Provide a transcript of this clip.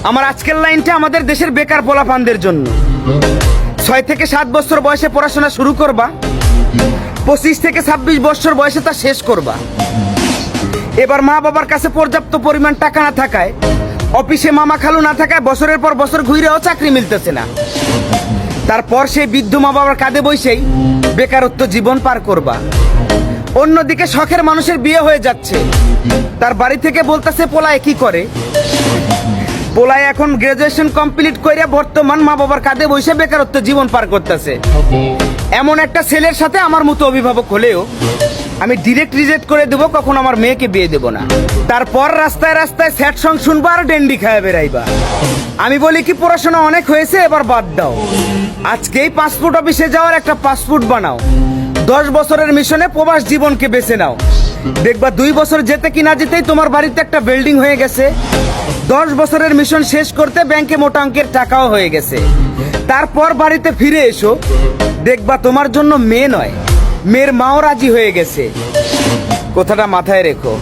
আমার আজকের লাইনটা আমাদের দেশের বেকার পোলাপানদের জন্য। 6 থেকে 7 বছর বয়সে পড়াশোনা শুরু করবা, 25 থেকে 26 বছর বয়সে তা শেষ করবা। এবার মা বাবার কাছে পর্যাপ্ত পরিমাণ টাকা না থাকায়, অফিসে মামা খালু না থাকায় বছরের পর বছর ঘুরেও চাকরি মিলতেছে না। তারপর সেই বৃদ্ধ মা বাবার কাঁধে বসেই বেকারত্ব জীবন পার করবা। অন্যদিকে শখের মানুষের বিয়ে হয়ে যাচ্ছে, তার বাড়ি থেকে বলতেছে পোলায় কি করে। পোলায় এখন গ্রাজুয়েশন কমপ্লিট করে বর্তমান মা বাবার কাঁধে বসে বেকারত্ব জীবন পার করতেছে। এমন একটা ছেলের সাথে আমার মতো অভিভাবক হলেও আমি ডিরেক্ট রিজেক্ট করে দেবো, কখন আমার মেয়েকে বিয়ে দেবো না। তারপর রাস্তায় রাস্তায় স্যাড সং শুনবা আর ডেন্ডি খায় বেড়াইবা। আমি বলি কি, পড়াশোনা অনেক হয়েছে, এবার বাদ দাও। আজকেই পাসপোর্ট অফিসে যাওয়ার একটা পাসপোর্ট বানাও, 10 বছরের মিশনে প্রবাস জীবনকে বেছে নাও। দেখবা 2 বছর যেতে কি না যেতেই তোমার বাড়িতে একটা বিল্ডিং হয়ে গেছে। 10 বছরের মিশন শেষ করতে ব্যাংকে মোটা অঙ্কের টাকাও হয়ে গেছে। তারপর বাড়িতে ফিরে এসো, দেখবা তোমার জন্য মেয়ে নয়, মেয়ের মাও রাজি হয়ে গেছে। কথাটা মাথায় রেখো।